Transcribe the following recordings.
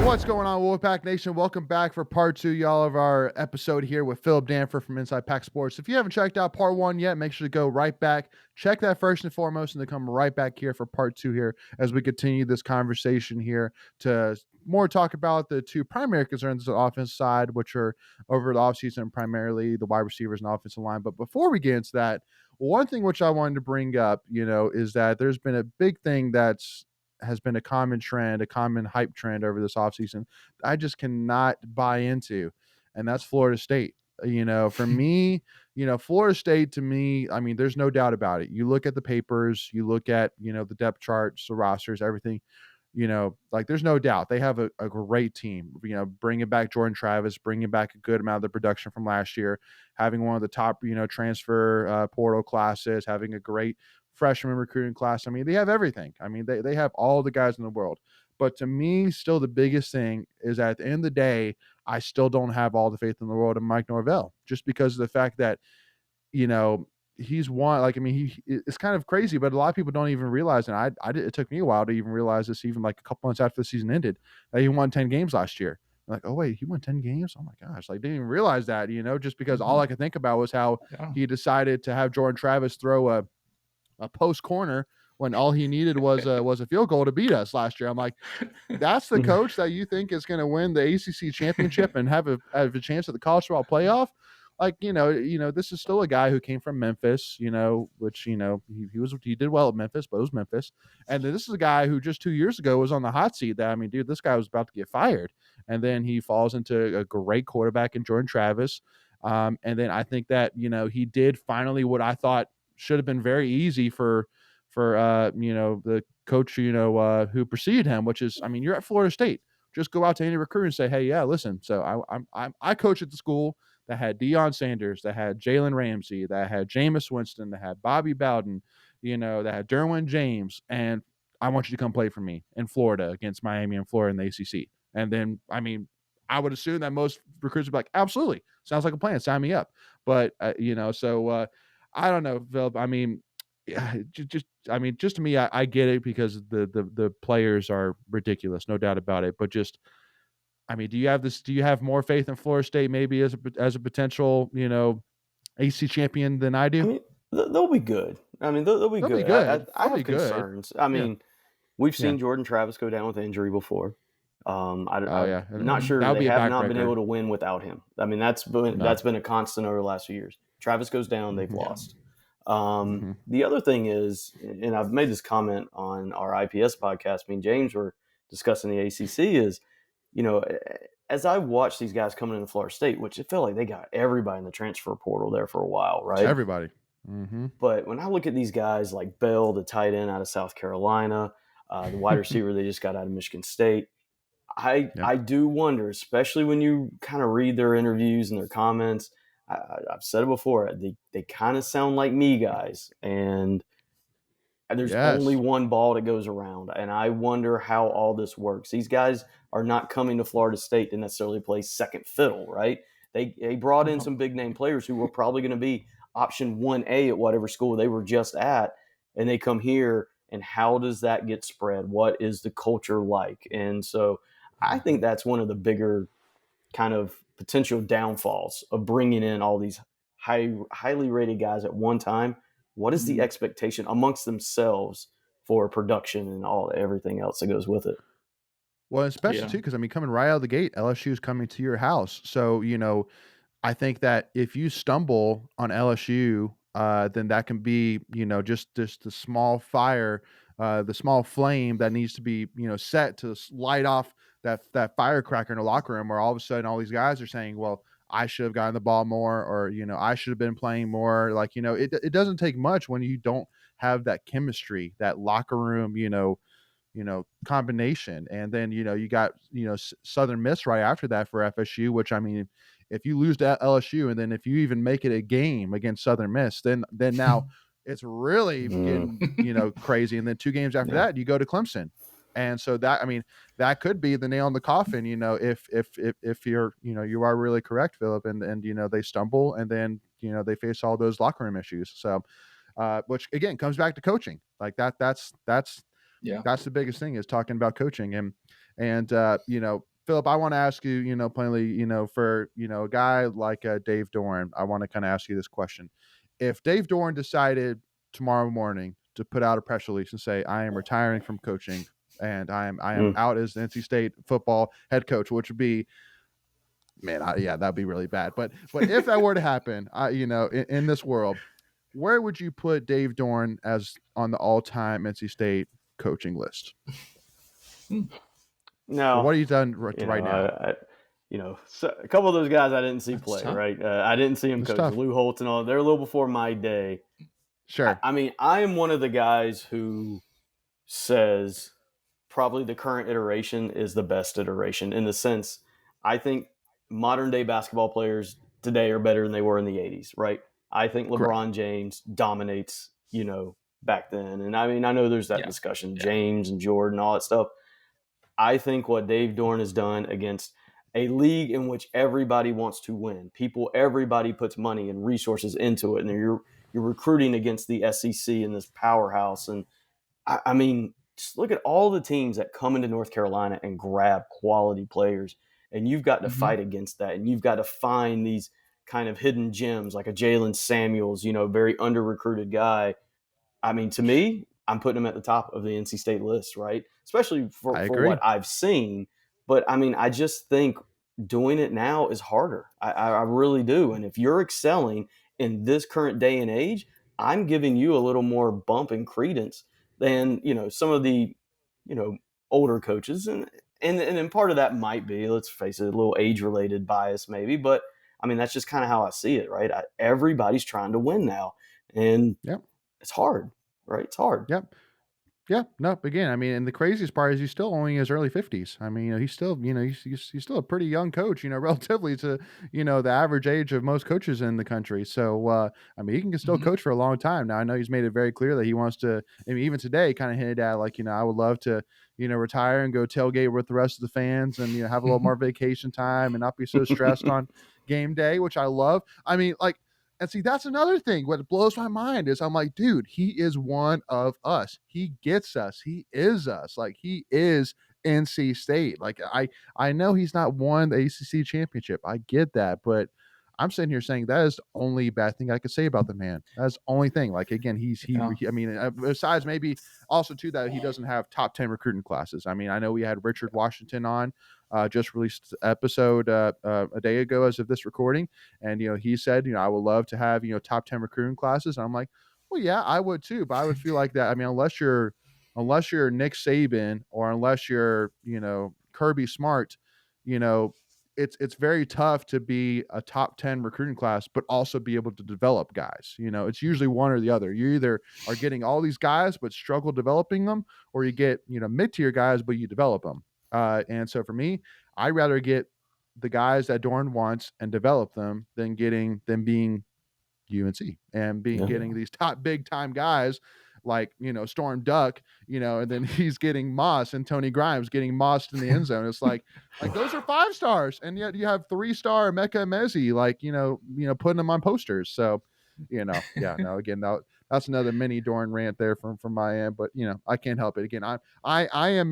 What's going on, Wolfpack Nation? Welcome back for part 2, y'all, of our episode here with PHILLIP Danford from Inside Pack Sports. If you haven't checked out part 1 yet, make sure to go right back, check that first and foremost, and then come right back here for part 2 here as we continue this conversation here to more talk about the two primary concerns on the offensive side, which are over the offseason, primarily the wide receivers and offensive line. But before we get into that, one thing which I wanted to bring up, is that there's been a big thing has been a common trend, a common hype trend over this offseason I just cannot buy into, and that's Florida State. For me, Florida State to me, I mean, there's no doubt about it. You look at the papers, you look at, the depth charts, the rosters, everything, there's no doubt they have a great team, bringing back Jordan Travis, bringing back a good amount of the production from last year, having one of the top, transfer portal classes, having a great freshman recruiting class. I mean, they have everything. I mean, they have all the guys in the world. But to me, still the biggest thing is at the end of the day, I still don't have all the faith in the world in Mike Norvell, just because of the fact that, he's won. It's kind of crazy, but a lot of people don't even realize, and it took me a while to even realize this, even like a couple months after the season ended, that he won 10 games last year. I'm like, oh wait, he won 10 games? Oh my gosh. Didn't even realize that, just because all I could think about was how he decided to have Jordan Travis throw a post corner when all he needed was a field goal to beat us last year. I'm like, that's the coach that you think is going to win the ACC championship and have a chance at the college football playoff? This is still a guy who came from Memphis, which, he did well at Memphis, but it was Memphis. And then this is a guy who just 2 years ago was on the hot seat that, I mean, dude, this guy was about to get fired. And then he falls into a great quarterback in Jordan Travis. And then I think that, he did finally what I thought should have been very easy for the coach, who preceded him, which is, I mean, you're at Florida State. Just go out to any recruiter and say, hey, yeah, listen. So I coach at the school that had Deion Sanders, that had Jalen Ramsey, that had Jameis Winston, that had Bobby Bowden, that had Derwin James, and I want you to come play for me in Florida against Miami and Florida in the ACC. And then, I mean, I would assume that most recruits would be like, absolutely, sounds like a plan, sign me up. But I don't know, Phil. I mean, just to me, I get it because the players are ridiculous, no doubt about it. But just, I mean, do you have more faith in Florida State maybe as a potential, AC champion than I do? I mean, they'll be good. I mean, they'll be good. I have concerns. I mean, we've seen Jordan Travis go down with injury before. I'm not sure they have not been able to win without him. I mean, that's been a constant over the last few years. Travis goes down, they've lost. The other thing is, and I've made this comment on our IPS podcast, me and James were discussing the ACC, is, as I watched these guys coming into Florida State, which it felt like they got everybody in the transfer portal there for a while, right? Everybody. But when I look at these guys like Bell, the tight end out of South Carolina, the wide receiver they just got out of Michigan State, I do wonder, especially when you kind of read their interviews and their comments. I've said it before. They kind of sound like me guys, and there's only one ball that goes around. And I wonder how all this works. These guys are not coming to Florida State to necessarily play second fiddle, right? They brought in some big name players who were probably going to be option 1A at whatever school they were just at, and they come here. And how does that get spread? What is the culture like? And so I think that's one of the bigger kind of potential downfalls of bringing in all these highly rated guys at one time. What is the expectation amongst themselves for production and everything else that goes with it? Well, especially too, because I mean, coming right out of the gate, LSU is coming to your house. So, I think that if you stumble on LSU, then that can be, just the small fire, the small flame that needs to be, set to light off that firecracker in the locker room, where all of a sudden all these guys are saying, well, I should have gotten the ball more, or, I should have been playing more. Like, it doesn't take much when you don't have that chemistry, that locker room, combination. And then, you got, Southern Miss right after that for FSU, which, I mean, if you lose to LSU and then if you even make it a game against Southern Miss, then now it's really getting, crazy. And then 2 games after that, you go to Clemson. And so that, I mean, that could be the nail in the coffin, if you're, you are really correct, Philip, and they stumble and then, they face all those locker room issues. So, which again comes back to coaching. Like that's the biggest thing, is talking about coaching. And Phillip, I want to ask you, plainly, for, a guy like Dave Doeren, I want to kind of ask you this question. If Dave Doeren decided tomorrow morning to put out a press release and say, I am retiring from coaching and I am out as the NC State football head coach, which would be, man, that'd be really bad. But if that were to happen, in this world, where would you put Dave Doeren as on the all-time NC State coaching list? No, what have you done right now? So a couple of those guys I didn't see play, tough. right? I didn't see him coach. Tough. Lou Holtz and all. They're a little before my day. Sure. I mean, I am one of the guys who says probably the current iteration is the best iteration in the sense I think modern day basketball players today are better than they were in the 80s, right? I think LeBron James dominates, back then. And I mean, I know there's that discussion, James and Jordan, all that stuff. I think what Dave Doeren has done against a league in which everybody wants to win, everybody puts money and resources into it, and you're recruiting against the SEC and this powerhouse. And I mean, just look at all the teams that come into North Carolina and grab quality players, and you've got to fight against that, and you've got to find these kind of hidden gems like a Jalen Samuels, very under-recruited guy. I mean, to me, I'm putting him at the top of the NC State list, right? Especially for what I've seen. But, I mean, I just think doing it now is harder. I really do. And if you're excelling in this current day and age, I'm giving you a little more bump and credence than, some of the, older coaches. And part of that might be, let's face it, a little age-related bias maybe. But, I mean, that's just kind of how I see it, right? Everybody's trying to win now. And it's hard, right? It's hard. Yep. Yeah, no, again, I mean, and the craziest part is he's still only in his early 50s. I mean, he's still, he's still a pretty young coach, relatively to, the average age of most coaches in the country. So, I mean, he can still coach for a long time. Now, I know he's made it very clear that he wants to, I mean, even today, kind of hinted at, like, I would love to, retire and go tailgate with the rest of the fans and, have a little more vacation time and not be so stressed on game day, which I love. I mean, like, and see, that's another thing. What blows my mind is I'm like, dude, he is one of us. He gets us. He is us. Like, he is NC State. Like, I know he's not won the ACC championship. I get that, but I'm sitting here saying that is the only bad thing I could say about the man. That's the only thing. Like, again, I mean, besides maybe also too that he doesn't have top 10 recruiting classes. I mean, I know we had Richard Washington on. Just released episode a day ago as of this recording. And, he said, I would love to have, top 10 recruiting classes. And I'm like, well, yeah, I would too. But I would feel like that. I mean, unless you're Nick Saban or unless you're, Kirby Smart, it's very tough to be a top 10 recruiting class, but also be able to develop guys. It's usually one or the other. You either are getting all these guys, but struggle developing them, or you get, mid-tier guys, but you develop them. And so for me, I'd rather get the guys that Doeren wants and develop them than being UNC and getting these top big time guys like, Storm Duck, and then he's getting Moss and Tony Grimes getting mossed in the end zone. It's like those are 5 stars. And yet you have 3-star Mecca Mezzi, like, putting them on posters. So, again, that's another mini Doeren rant there from my end, but I can't help it. Again, I am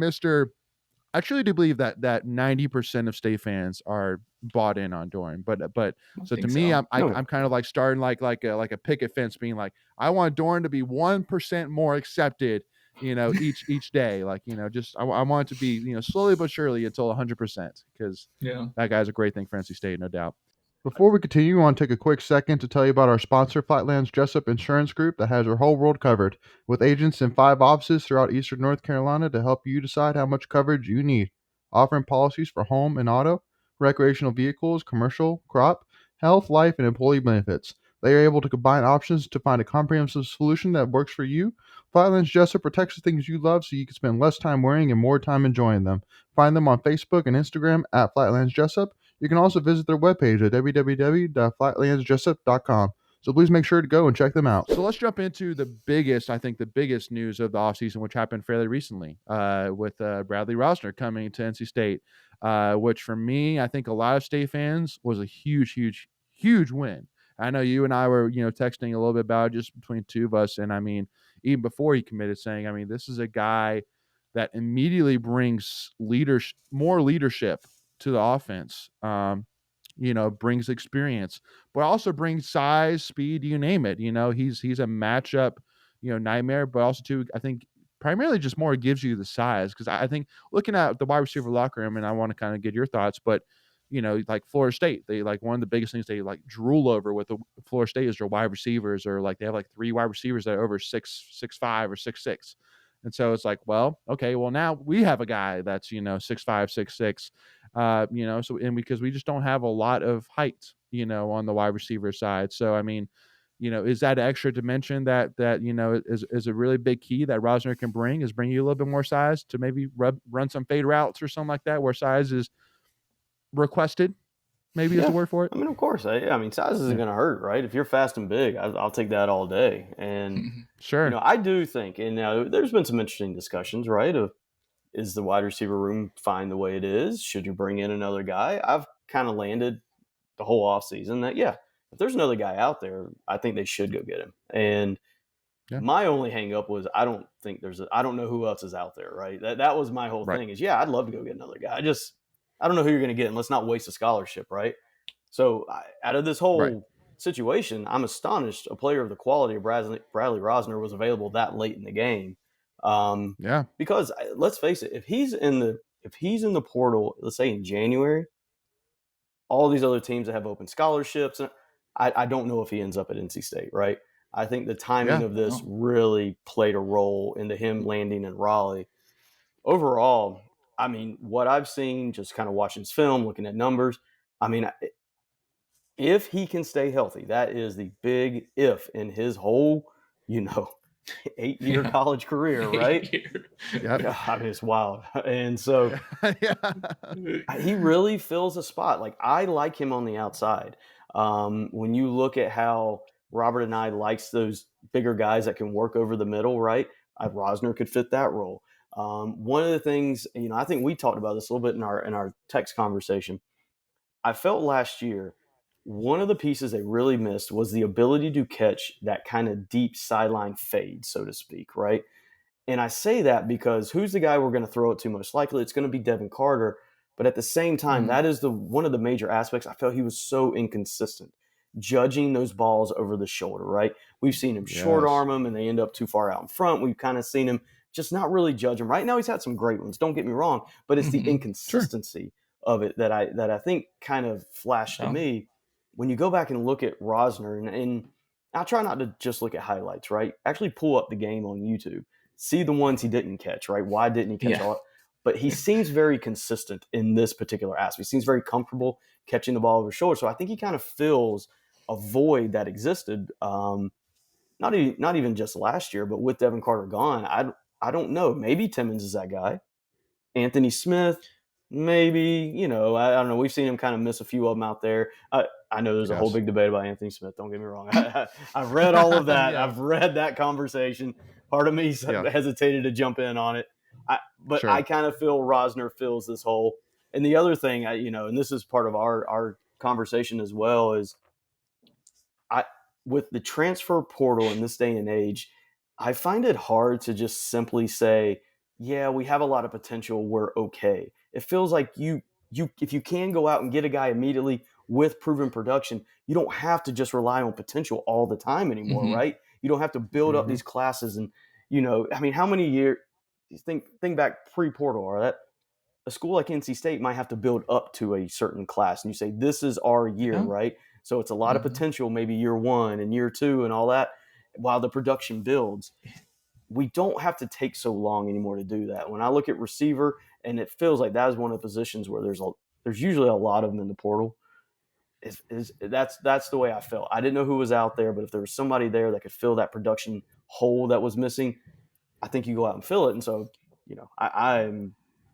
I truly do believe that 90% of State fans are bought in on Doeren, but so to me, I'm kind of like starting like a picket fence, being like, I want Doeren to be 1% more accepted, each day, like, just I want it to be, slowly but surely until 100%, because that guy's a great thing for NC State, no doubt. Before we continue, I want to take a quick second to tell you about our sponsor, Flightlands Jessup Insurance Group, that has your whole world covered, with agents in 5 offices throughout eastern North Carolina to help you decide how much coverage you need. Offering policies for home and auto, recreational vehicles, commercial, crop, health, life, and employee benefits. They are able to combine options to find a comprehensive solution that works for you. Flightlands Jessup protects the things you love so you can spend less time worrying and more time enjoying them. Find them on Facebook and Instagram at Flightlands Jessup. You can also visit their webpage at www.flightlandsjessup.com. So please make sure to go and check them out. So let's jump into the biggest news of the offseason, which happened fairly recently with Bradley Rozner coming to NC State, which for me, I think a lot of State fans was a huge, huge, huge win. I know you and I were, texting a little bit about it just between two of us. And I mean, even before he committed, saying, I mean, this is a guy that immediately brings more leadership to the offense. Brings experience, but also brings size, speed, you name it. He's a matchup, nightmare, but also too, I think primarily just more gives you the size. Cause I think looking at the wide receiver locker room, and I want to kind of get your thoughts, but like Florida State, they like one of the biggest things they like drool over with the Florida State is their wide receivers, or like they have like 3 wide receivers that are over 6'5" or 6'6". And so it's like, well, okay, well now we have a guy that's 6'5", 6'6", so and because we just don't have a lot of height, on the wide receiver side. So I mean, is that extra dimension that is a really big key that Rozner can bring, is bring you a little bit more size to maybe run some fade routes or something like that where size is requested, maybe is the word for it. I mean, of course. I mean, size isn't going to hurt, right? If you're fast and big, I'll take that all day. And sure, I do think, and now there's been some interesting discussions, right? Of is the wide receiver room fine the way it is? Should you bring in another guy? I've kind of landed the whole offseason that if there's another guy out there, I think they should go get him. And my only hang up was I don't know who else is out there, right? That was my whole thing is I'd love to go get another guy. I don't know who you're going to get, and let's not waste a scholarship, right? So out of this whole situation, I'm astonished a player of the quality of Bradley Rozner was available that late in the game. Because let's face it, if he's in the portal, let's say in January, all these other teams that have open scholarships, I don't know if he ends up at NC State, right? I think the timing of this really played a role into him landing in Raleigh. Overall, I mean, what I've seen, just kind of watching his film, looking at numbers, I mean, if he can stay healthy, that is the big if in his whole, 8-year college career, right? I mean, it's wild. And so he really fills a spot. Like, I like him on the outside. When you look at how Robert and I likes those bigger guys that can work over the middle, right? Rozner could fit that role. One of the things, I think we talked about this a little bit in our text conversation. I felt last year, one of the pieces they really missed was the ability to catch that kind of deep sideline fade, so to speak, right? And I say that because who's the guy we're going to throw it to most likely? It's going to be Devin Carter. But at the same time, that is one of the major aspects. I felt he was so inconsistent, judging those balls over the shoulder, right? We've seen him short arm them and they end up too far out in front. We've kind of seen him just not really judge them. Right now, he's had some great ones. Don't get me wrong, but it's the inconsistency of it that I think kind of flashed to me. When you go back and look at Rozner, and I try not to just look at highlights, right? Actually pull up the game on YouTube. See the ones he didn't catch, right? Why didn't he catch all? But he seems very consistent in this particular aspect. He seems very comfortable catching the ball over his shoulder. So I think he kind of fills a void that existed, not even just last year, but with Devin Carter gone. I don't know. Maybe Timmons is that guy. Anthony Smith, maybe. I don't know. We've seen him kind of miss a few of them out there. I know there's a whole big debate about Anthony Smith. Don't get me wrong. I've read all of that. I've read that conversation. Part of me hesitated to jump in on it. But I kind of feel Rozner fills this hole. And the other thing, and this is part of our conversation as well, is with the transfer portal in this day and age, I find it hard to just simply say, yeah, we have a lot of potential, we're okay. It feels like if you can go out and get a guy immediately with proven production, you don't have to just rely on potential all the time anymore, right? You don't have to build up these classes. And, I mean, how many years, think back pre-portal, or that a school like NC State might have to build up to a certain class. And you say, this is our year, right? So it's a lot of potential, maybe year 1 and year 2 and all that, while the production builds. We don't have to take so long anymore to do that. When I look at receiver, and it feels like that is one of the positions where there's usually a lot of them in the portal. That's the way I felt. I didn't know who was out there, but if there was somebody there that could fill that production hole that was missing, I think you go out and fill it. And so,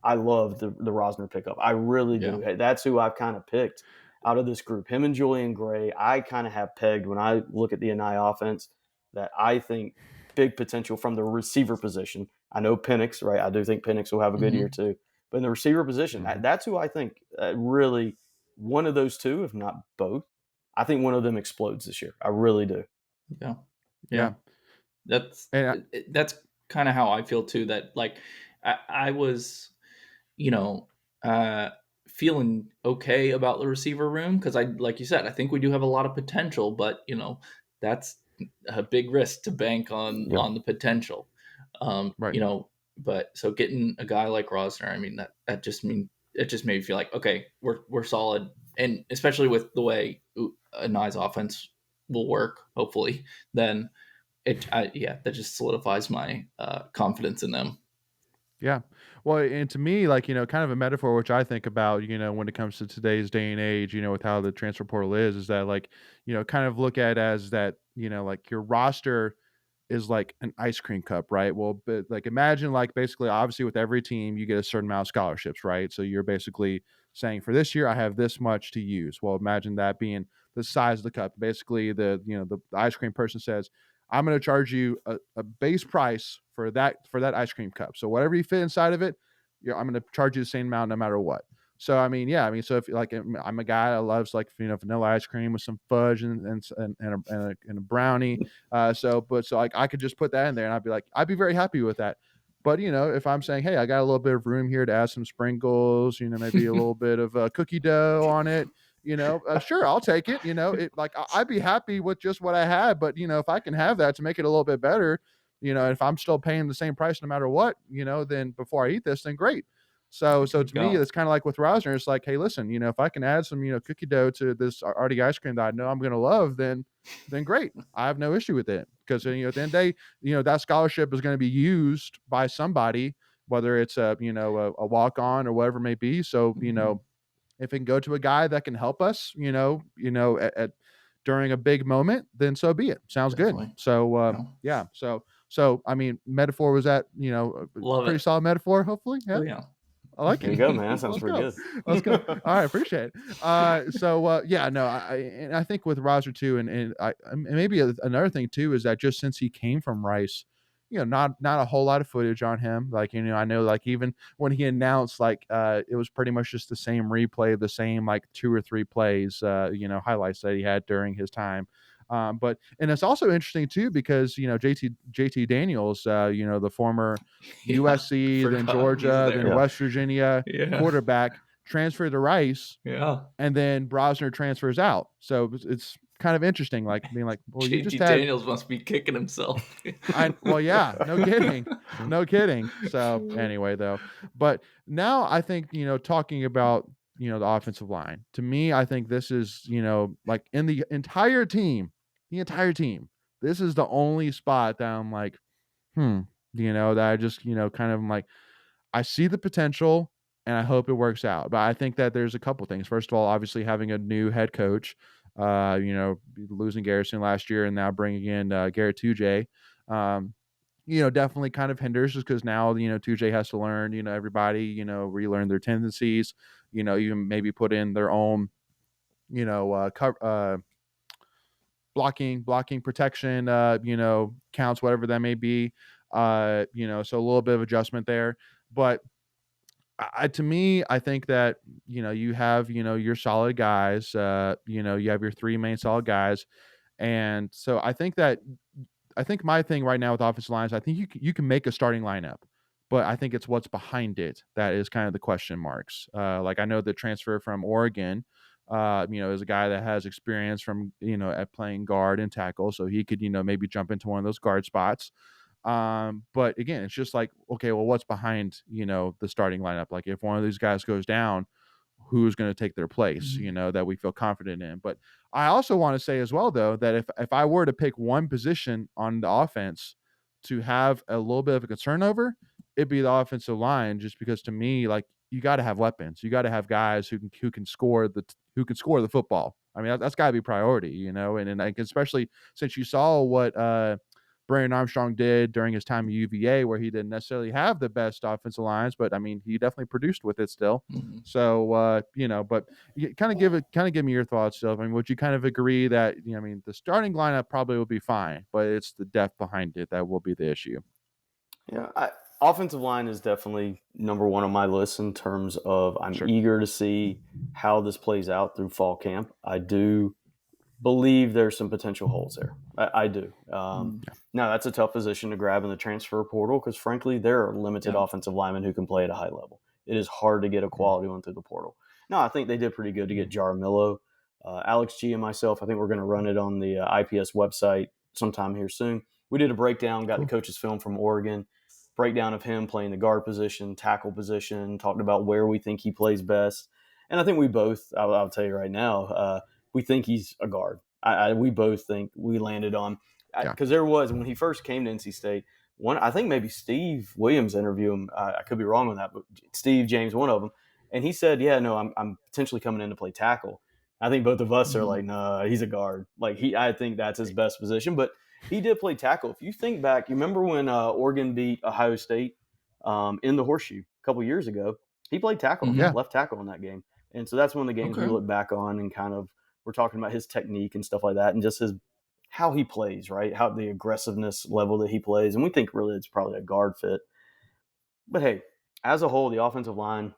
I love the Rozner pickup. I really do. That's who I've kind of picked out of this group. Him and Julian Gray, I kind of have pegged when I look at the NI offense that I think big potential from the receiver position. I know Penix, right? I do think Penix will have a good year too. But in the receiver position, that's who I think really one of those two, if not both. I think one of them explodes this year. I really do. Yeah. That's kind of how I feel too. That like I was, feeling okay about the receiver room because like you said, I think we do have a lot of potential, but that's a big risk to bank on the potential. Right. But so getting a guy like Rozner, I mean it just made me feel like, okay, we're solid, and especially with the way Anai's offense will work, hopefully, then that just solidifies my confidence in them. Yeah. Well, and to me, like, kind of a metaphor, which I think about, when it comes to today's day and age, with how the transfer portal is that like, kind of look at as that, like your roster is like an ice cream cup, right? Well, but like imagine like basically obviously with every team you get a certain amount of scholarships, right? So you're basically saying for this year I have this much to use. Well, imagine that being the size of the cup. Basically the ice cream person says, I'm going to charge you a base price for that ice cream cup. So whatever you fit inside of it, I'm going to charge you the same amount no matter what. So I mean, yeah, I mean, so if like I'm a guy that loves like vanilla ice cream with some fudge and a brownie, so like I could just put that in there and I'd be very happy with that. But if I'm saying, hey, I got a little bit of room here to add some sprinkles, maybe a little bit of cookie dough on it, sure, I'll take it. I'd be happy with just what I had, but if I can have that to make it a little bit better, if I'm still paying the same price no matter what, then before I eat this, then great. So to me, it's kind of like with Rozner. It's like, hey, listen, if I can add some, cookie dough to this already ice cream that I know I'm going to love, then great. I have no issue with it because, at the end of the day, that scholarship is going to be used by somebody, whether it's a walk on or whatever it may be. So, if it can go to a guy that can help us, at during a big moment, then so be it. Sounds Definitely. Good. So, yeah. So, I mean, metaphor was that, Love pretty it. solid metaphor, hopefully. Yeah. Oh, yeah. I like There it. you go, man. That sounds pretty good. Let's go. All right, appreciate it. Yeah, no, I think with Roger too, and maybe another thing too is that just since he came from Rice, not a whole lot of footage on him. Like, I know like even when he announced, like it was pretty much just the same replay of the same like 2 or 3 plays, highlights that he had during his time. But it's also interesting too because JT Daniels, the former USC, then Georgia, then West Virginia quarterback, transferred to Rice, and then Brosner transfers out. So it's kind of interesting, like being like, well, you just had Daniels must be kicking himself. Well, yeah, no kidding. So anyway, though, but now I think talking about the offensive line. To me, I think this is like in the entire team, this is the only spot that I'm like, that I just kind of like, I see the potential and I hope it works out. But I think that there's a couple things. First of all, obviously having a new head coach, losing Garrison last year and now bringing in Garrett Tujay, definitely kind of hinders just because now, Tujay has to learn, everybody, relearn their tendencies, even maybe put in their own, blocking protection, counts, whatever that may be. So a little bit of adjustment there. But to me, I think that, you have, your solid guys, you have your 3 main solid guys. And so I think my thing right now with offensive lines, I think you can make a starting lineup, but I think it's what's behind it that is kind of the question marks. Like I know the transfer from Oregon, is a guy that has experience from, at playing guard and tackle. So he could, maybe jump into one of those guard spots. But again, it's just like, okay, well, what's behind, the starting lineup? Like if one of these guys goes down, who's going to take their place, that we feel confident in. But I also want to say as well, though, that if I were to pick one position on the offense to have a little bit of a concern over, it'd be the offensive line, just because to me, like, you got to have weapons. You got to have guys who can score the football. I mean, that's got to be priority, and like, especially since you saw what Brandon Armstrong did during his time at UVA, where he didn't necessarily have the best offensive lines, but I mean, he definitely produced with it still. Mm-hmm. So, but kind of give me your thoughts, Phil. I mean, would you kind of agree that, I mean, the starting lineup probably will be fine, but it's the depth behind it that will be the issue? Yeah. Offensive line is definitely number one on my list in terms of I'm eager to see how this plays out through fall camp. I do believe there's some potential holes there. I do. Now, that's a tough position to grab in the transfer portal because, frankly, there are limited offensive linemen who can play at a high level. It is hard to get a quality one through the portal. no, I think they did pretty good to get Jaramillo. Alex G and myself, I think we're going to run it on the IPS website sometime here soon. We did a breakdown, got the coach's film from Oregon, breakdown of him playing the guard position, tackle position, talked about where we think he plays best. And I think we both, I'll tell you right now, we think he's a guard. We both think we landed on, because there was, when he first came to NC State, I think maybe Steve Williams interviewed him. I could be wrong on that, but Steve James, one of them. And he said, yeah, no, I'm potentially coming in to play tackle. I think both of us are like, no, he's a guard. Like I think that's his best position, but he did play tackle. If you think back, you remember when Oregon beat Ohio State in the Horseshoe a couple years ago? He played tackle, left tackle in that game. And so that's one of the games we look back on and kind of we're talking about his technique and stuff like that and just how he plays, right? How the aggressiveness level that he plays. And we think really it's probably a guard fit. But hey, as a whole, the offensive line,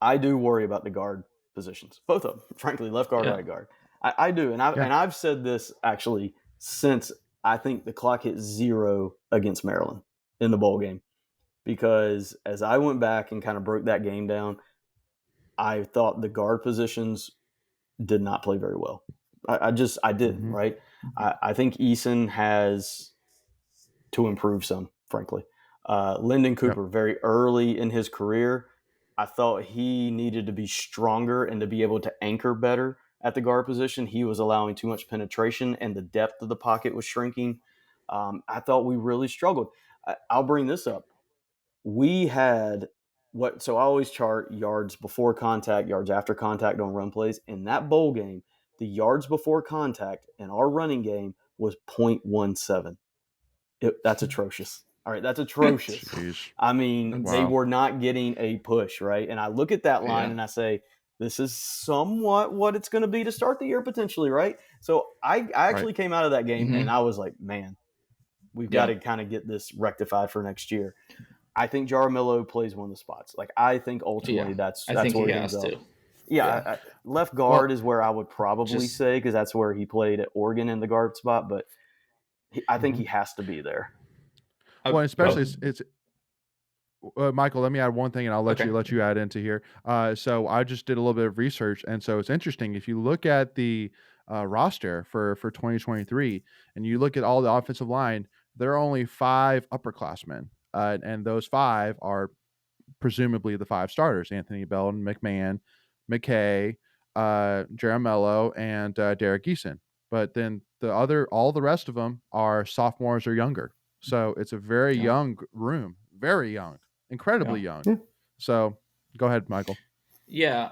I do worry about the guard positions, both of them, frankly, left guard, right guard. I do. And I've said this actually since I think the clock hit 0 against Maryland in the bowl game, because as I went back and kind of broke that game down, I thought the guard positions did not play very well. I didn't, right? I think Eason has to improve some, frankly. Lyndon Cooper, very early in his career, I thought he needed to be stronger and to be able to anchor better at the guard position. He was allowing too much penetration and the depth of the pocket was shrinking. I thought we really struggled. I'll bring this up. We had so I always chart yards before contact, yards after contact on run plays. In that bowl game, the yards before contact in our running game was 0.17. That's atrocious. All right, that's atrocious. I mean, they were not getting a push, right? And I look at that line and I say, this is somewhat what it's going to be to start the year potentially, right? So I actually came out of that game and I was like, man, we've got to kind of get this rectified for next year. I think Jaramillo plays one of the spots. Like, I think ultimately that's where he has to. Yeah. Left guard is where I would probably say, because that's where he played at Oregon in the guard spot, but I think he has to be there. Well, especially it's Michael, let me add one thing and I'll let you add into here. So I just did a little bit of research, and so it's interesting. If you look at the roster for 2023 and you look at all the offensive line, there are only 5 upperclassmen. And those 5 are presumably the 5 starters: Anthony Belton, McMahon, McKay, Jaramillo, and Derek Eason. But then all the rest of them are sophomores or younger. So it's a very young room, very young, incredibly young. So go ahead, Michael. Yeah,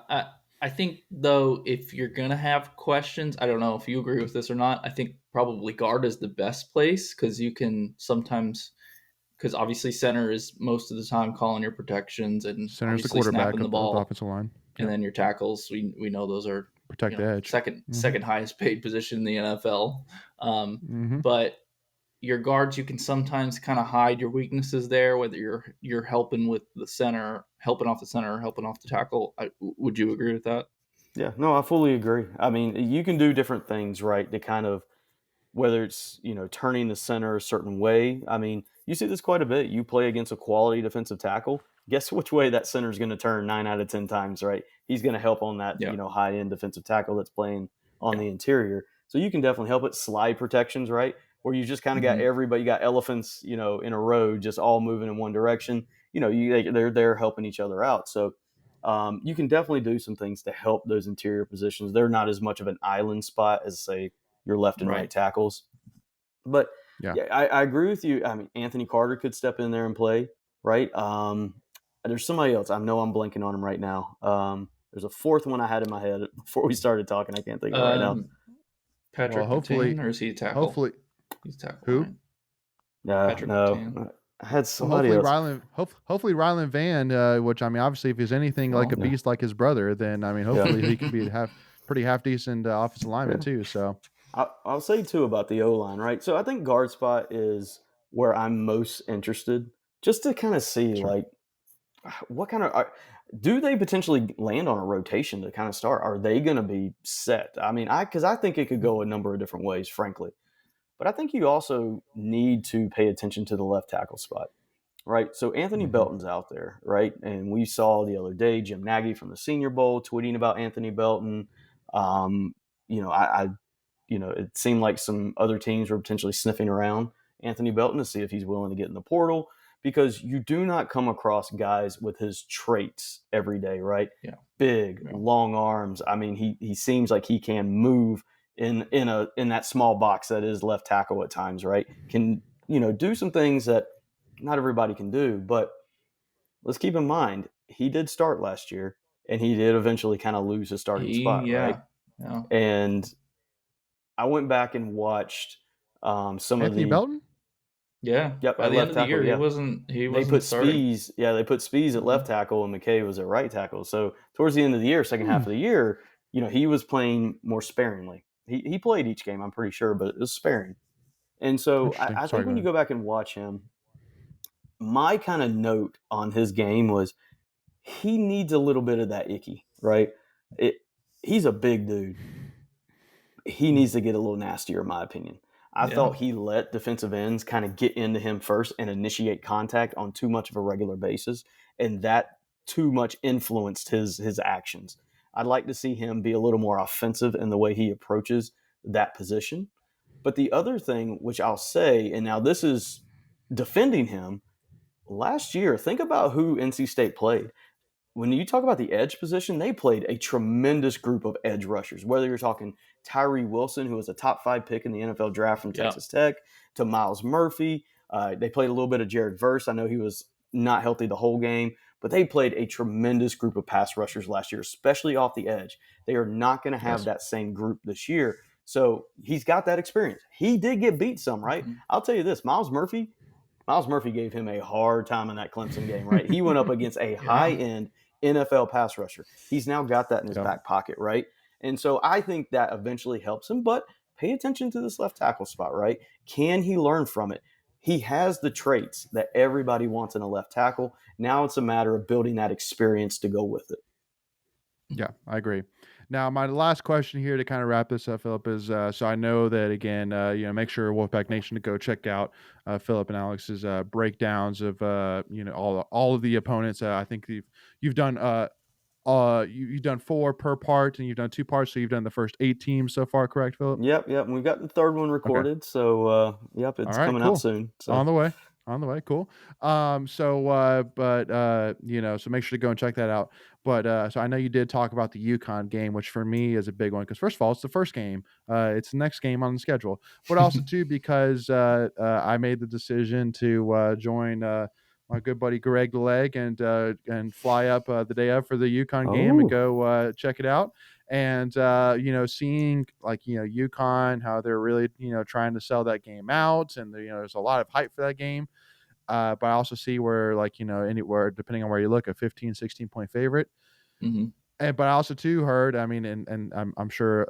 I think, though, if you're going to have questions, I don't know if you agree with this or not, I think probably guard is the best place, because you can sometimes – because obviously center is most of the time calling your protections and center's the quarterback of the ball, offensive line. And then your tackles, we know those are protect the edge. Second highest paid position in the NFL. But your guards, you can sometimes kind of hide your weaknesses there, whether you're helping with the center, helping off the center, or helping off the tackle. Would you agree with that? Yeah, no, I fully agree. I mean, you can do different things, right, to kind of, whether it's, turning the center a certain way. I mean, you see this quite a bit. You play against a quality defensive tackle. Guess which way that center is going to turn 9 out of 10 times, right? He's going to help on that, high-end defensive tackle that's playing on the interior. So you can definitely help it. Slide protections, right, where you just kind of got everybody, you got elephants, in a row, just all moving in one direction. They're there helping each other out. So you can definitely do some things to help those interior positions. They're not as much of an island spot as, say, your left and right tackles. But I agree with you. I mean, Anthony Carter could step in there and play, right? There's somebody else. I know I'm blanking on him right now. There's a fourth one I had in my head before we started talking. I can't think of it right now. Patrick Petain, or is he a tackle? Hopefully. He's tackle. Who? Patrick No. Petain. I had somebody else. Hopefully Rylan Van, which, I mean, obviously if he's anything like a beast like his brother, then, I mean, hopefully he can be pretty half-decent offensive lineman too, so. I'll say, too, about the O-line, right? So I think guard spot is where I'm most interested, just to kind of see, like, what kind of – do they potentially land on a rotation to kind of start? Are they going to be set? I mean, because I think it could go a number of different ways, frankly. But I think you also need to pay attention to the left tackle spot. right? So Anthony Belton's out there, right? And we saw the other day Jim Nagy from the Senior Bowl tweeting about Anthony Belton. It seemed like some other teams were potentially sniffing around Anthony Belton to see if he's willing to get in the portal, because you do not come across guys with his traits every day, right? Yeah. Big, long arms. I mean, he seems like he can move in that small box that is left tackle at times, right? Can, do some things that not everybody can do. But let's keep in mind, he did start last year, and he did eventually kind of lose his starting spot, right? Yeah. And I went back and watched some of Anthony the Belton? Yep. By the end of the year, he wasn't They put starting. Spies. Yeah, they put Spies at left tackle and McKay was at right tackle. So towards the end of the year, second half of the year, he was playing more sparingly. He played each game, I'm pretty sure, but it was sparing. And so I think when you go back and watch him, my kind of note on his game was he needs a little bit of that icky, right? He's a big dude. He needs to get a little nastier, in my opinion. I thought he let defensive ends kind of get into him first and initiate contact on too much of a regular basis, and that too much influenced his actions. I'd like to see him be a little more offensive in the way he approaches that position. But the other thing, which I'll say, and now this is defending him, last year, think about who NC State played. When you talk about the edge position, they played a tremendous group of edge rushers, whether you're talking Tyree Wilson, who was a top 5 pick in the NFL draft from Texas Tech, to Miles Murphy. They played a little bit of Jared Verse. I know he was not healthy the whole game, but they played a tremendous group of pass rushers last year, especially off the edge. They are not going to have that same group this year. So he's got that experience. He did get beat some, right? I'll tell you this, Miles Murphy gave him a hard time in that Clemson game, right? He went up against a high-end NFL pass rusher. He's now got that in his back pocket, right? And so I think that eventually helps him, but pay attention to this left tackle spot, right? Can he learn from it? He has the traits that everybody wants in a left tackle. Now it's a matter of building that experience to go with it. Yeah, I agree. Now, my last question here to kind of wrap this up, Phillip, is so I know that, again, make sure Wolfpack Nation to go check out Phillip and Alex's breakdowns of, all of the opponents. I think you've done you've done 4 per part, and you've done 2 parts, so you've done the first 8 teams so far, correct, Phillip? Yep. And we've got the third one recorded, okay. So it's coming out soon. So. On the way, cool. So make sure to go and check that out. But so I know you did talk about the UConn game, which for me is a big one because first of all, it's the first game. It's the next game on the schedule, but also too because I made the decision to join my good buddy Greg the Leg and fly up the day of for the UConn game and go check it out. And seeing UConn, how they're really trying to sell that game out, and there's a lot of hype for that game. But I also see where anywhere depending on where you look, a 15, 16 point favorite. Mm-hmm. But I also too heard, and I'm sure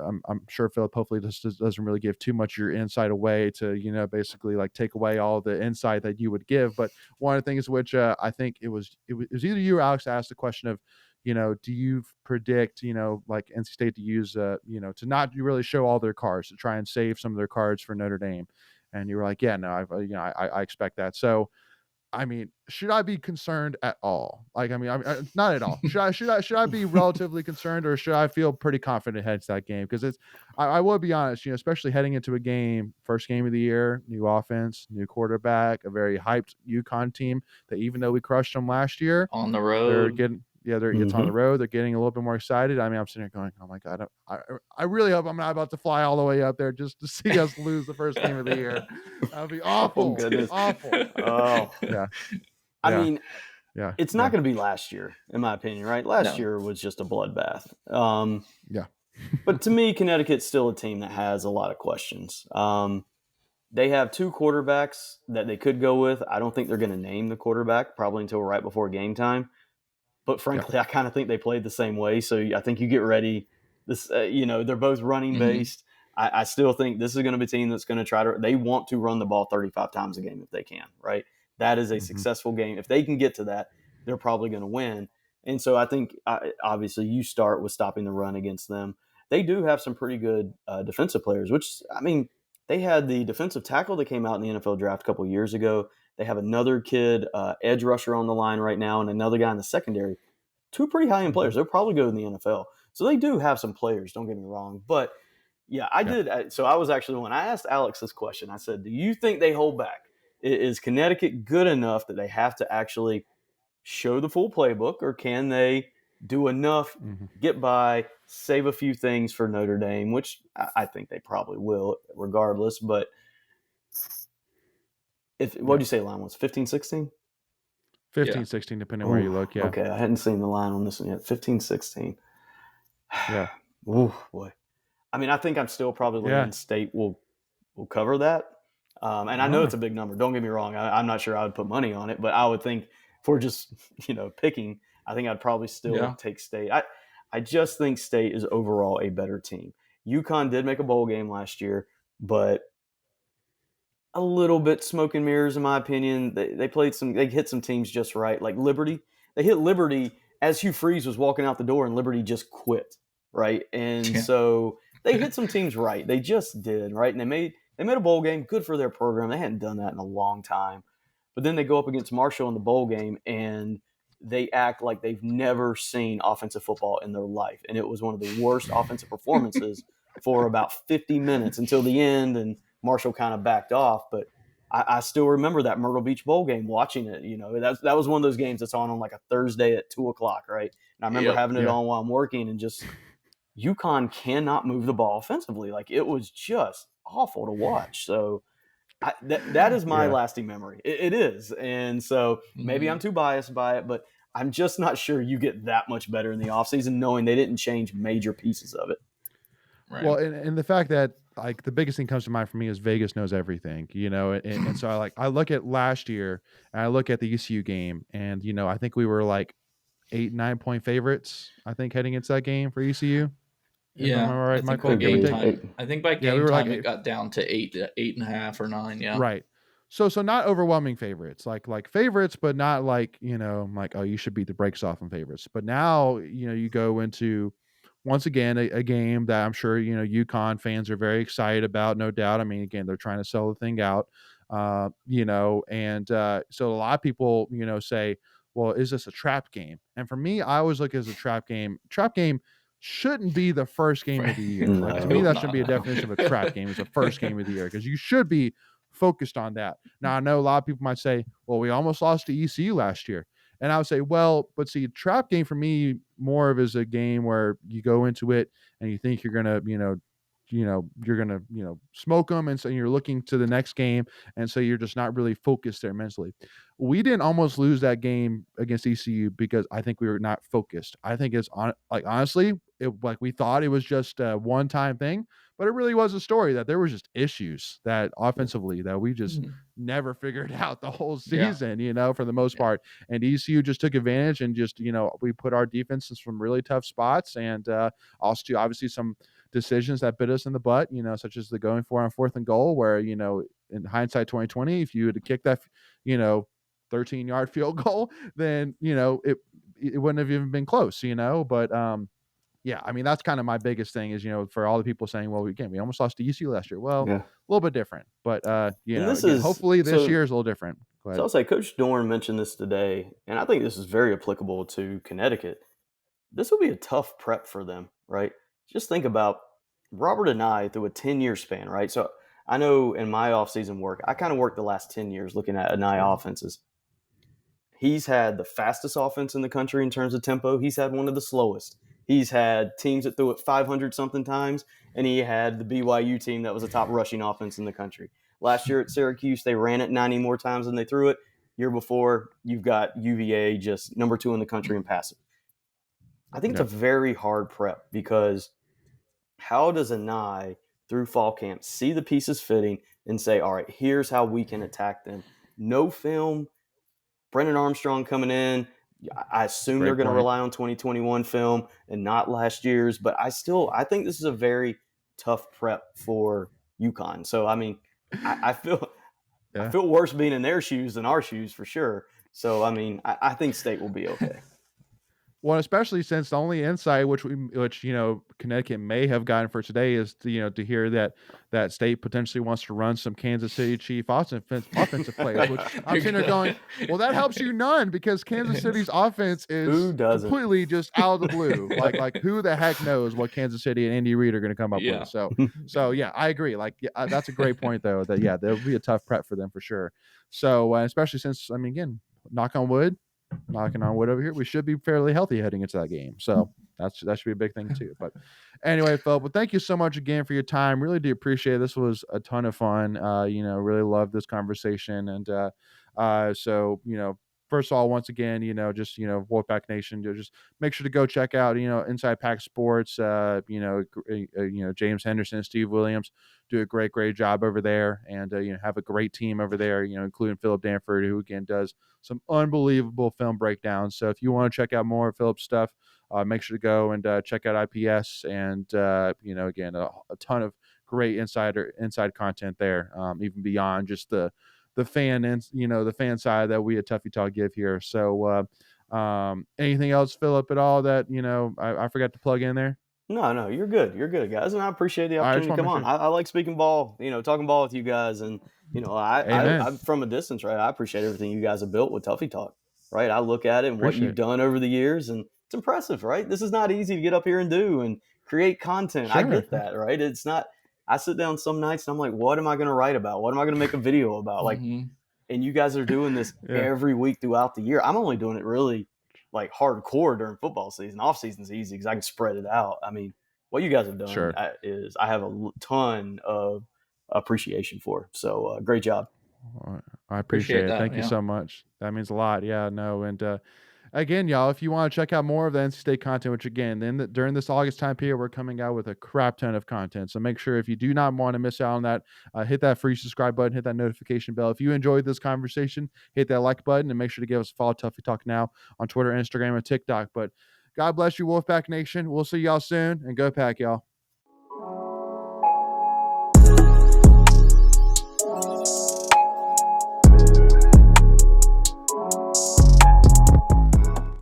Phillip hopefully this doesn't really give too much of your insight away to basically take away all the insight that you would give. But one of the things which I think it was either you or Alex asked the question of, do you predict NC State to use to not really show all their cards, to try and save some of their cards for Notre Dame? And you were like, yeah, no, I expect that. So, should I be concerned at all? Not at all. Should I be relatively concerned, or should I feel pretty confident heading to that game? Because I will be honest, especially heading into a game, first game of the year, new offense, new quarterback, a very hyped UConn team that even though we crushed them last year on the road, it's on the road. They're getting a little bit more excited. I'm sitting here going, oh my God, I really hope I'm not about to fly all the way up there just to see us lose the first game of the year. That would be awful. Oh, goodness. Awful. Oh, yeah. It's not going to be last year, in my opinion, right? Last year was just a bloodbath. But to me, Connecticut's still a team that has a lot of questions. They have 2 quarterbacks that they could go with. I don't think they're going to name the quarterback probably until right before game time. But frankly, I kind of think they played the same way. So I think you get ready. This, they're both running based. I still think this is going to be a team that's going to they want to run the ball 35 times a game if they can, right? That is a successful game. If they can get to that, they're probably going to win. And so I think, obviously, you start with stopping the run against them. They do have some pretty good defensive players, which, they had the defensive tackle that came out in the NFL draft a couple of years ago They have another kid, edge rusher on the line right now, and another guy in the secondary. Two pretty high-end players. They'll probably go in the NFL. So they do have some players, don't get me wrong. But, yeah, I did. So I was actually when I asked Alex this question, I said, do you think they hold back? Is Connecticut good enough that they have to actually show the full playbook, or can they do enough, get by, save a few things for Notre Dame, which I think they probably will regardless. But what did you say the line was, 15, 16? 15, 16, depending where you look, yeah. Okay, I hadn't seen the line on this one yet. 15, 16. Yeah. Oh, boy. I mean, I think I'm still probably leaning State will cover that. And I know it's a big number. Don't get me wrong. I'm not sure I would put money on it, but I would think if we're just, picking, I think I'd probably still take State. I just think State is overall a better team. UConn did make a bowl game last year, but a little bit smoke and mirrors, in my opinion. They hit some teams just right. Like Liberty, they hit Liberty as Hugh Freeze was walking out the door, and Liberty just quit, right? And so they hit some teams right. They just did, right? And they made a bowl game. Good for their program. They hadn't done that in a long time. But then they go up against Marshall in the bowl game, and they act like they've never seen offensive football in their life. And it was one of the worst offensive performances for about 50 minutes until the end, and Marshall kind of backed off. But I still remember that Myrtle Beach bowl game, watching it. That was one of those games that's on like a Thursday at 2:00, right? And I remember having it on while I'm working, and just UConn cannot move the ball offensively. Like, it was just awful to watch. So that is my lasting memory. It is. And so maybe I'm too biased by it, but I'm just not sure you get that much better in the offseason knowing they didn't change major pieces of it. Right. Well, and the fact that, like, the biggest thing comes to mind for me is Vegas knows everything, and so I look at last year and I look at the ECU game, and I think we were like 8-9 point favorites, I think, heading into that game for ECU. Yeah, right, Michael? I think by game time it got down to 8.5 or 9. Yeah, right. So not overwhelming favorites, like favorites, but not like like, oh, you should beat the brakes off on favorites. But now you go into, once again, a game that I'm sure UConn fans are very excited about, no doubt. I mean, again, they're trying to sell the thing out, and so a lot of people say, well, is this a trap game? And for me, I always look at it as a trap game. Trap game shouldn't be the first game of the year. Like, to me, that shouldn't be a definition of a trap game. It's the first game of the year, because you should be focused on that. Now, I know a lot of people might say, well, we almost lost to ECU last year. And I would say, well, but see, trap game for me more of is a game where you go into it and you think you're going to, you're going to, smoke them. And so you're looking to the next game. And so you're just not really focused there mentally. We didn't almost lose that game against ECU because I think we were not focused. I think it's honestly, we thought it was just a one-time thing, but it really was a story that there was just issues that offensively that we just never figured out the whole season, for the most part. And ECU just took advantage, and just, we put our defense in some really tough spots, and also obviously some decisions that bit us in the butt, such as the going for on 4th and goal, where, in hindsight 2020, if you had kicked that, 13-yard field goal, then, it wouldn't have even been close, but yeah, I mean, that's kind of my biggest thing is, for all the people saying, well, we almost lost to ECU last year. Well, a little bit different, but hopefully this year is a little different. So I'll say Coach Doeren mentioned this today, and I think this is very applicable to Connecticut. This will be a tough prep for them, right? Just think about Robert and I through a 10-year span, right? So I know in my offseason work, I kind of worked the last 10 years looking at Anai offenses. He's had the fastest offense in the country in terms of tempo. He's had one of the slowest. He's had teams that threw it 500-something times, and he had the BYU team that was the top rushing offense in the country. Last year at Syracuse, they ran it 90 more times than they threw it. Year before, you've got UVA just number 2 in the country in passing. I think it's a very hard prep, because how does Anai, through fall camp, see the pieces fitting and say, all right, here's how we can attack them? No film, Brendan Armstrong coming in. I assume they're going to rely on 2021 film and not last year's, but I think this is a very tough prep for UConn. So, I mean, I feel worse being in their shoes than our shoes for sure. So, I mean, I think State will be okay. Well, especially since the only insight which Connecticut may have gotten for today is to hear that state potentially wants to run some Kansas City Chief offensive plays, which I'm sitting there going, well, that helps you none because Kansas City's offense Who is doesn't? completely just out of the blue. Like who the heck knows what Kansas City and Andy Reid are going to come up Yeah. with? So yeah, I agree. Like that's a great point though. That yeah, there'll be a tough prep for them for sure. So especially since I mean again, knock on wood. Knocking on wood over here, we should be fairly healthy heading into that game. So that should be a big thing too. But anyway, Phil, well, thank you so much again for your time. Really do appreciate it. This was a ton of fun. Really love this conversation. And so, first of all, once again, Wolfpack Nation, just make sure to go check out, Inside Pack Sports, James Henderson, Steve Williams do a great job over there, and have a great team over there, including PHILLIP Danford, who again does some unbelievable film breakdowns. So if you want to check out more of Philip's stuff, make sure to go and check out IPS, and again, a ton of great inside content there, even beyond just the fan and the fan side that we at Tuffy Talk give here. So anything else, Philip, at all that I forgot to plug in there? No, you're good. You're good, guys, and I appreciate the All right, I just opportunity to wanna come make on. sure. I like speaking ball, talking ball with you guys, and Amen. I'm from a distance, right? I appreciate everything you guys have built with Tuffy Talk, right? I look at it and what Appreciate you've it. done over the years, and it's impressive, right? This is not easy to get up here and do and create content. I Sure. get that, right? It's not. I sit down some nights and I'm like, what am I going to write about? What am I going to make a video about? Like, Mhm. and you guys are doing this Yeah. every week throughout the year. I'm only doing it really like hardcore during football season. Off season's easy because I can spread it out. I mean, what you guys have done Sure. is I have a ton of appreciation for. So great job. I appreciate it. that, Thank you yeah. so much. That means a lot. Yeah, no, and again, y'all, if you want to check out more of the NC State content, which again, during this August time period, we're coming out with a crap ton of content. So make sure if you do not want to miss out on that, hit that free subscribe button, hit that notification bell. If you enjoyed this conversation, hit that like button, and make sure to give us a follow, Tuffy Talk Now, on Twitter, Instagram, and TikTok. But God bless you, Wolfpack Nation. We'll see y'all soon, and go Pack, y'all.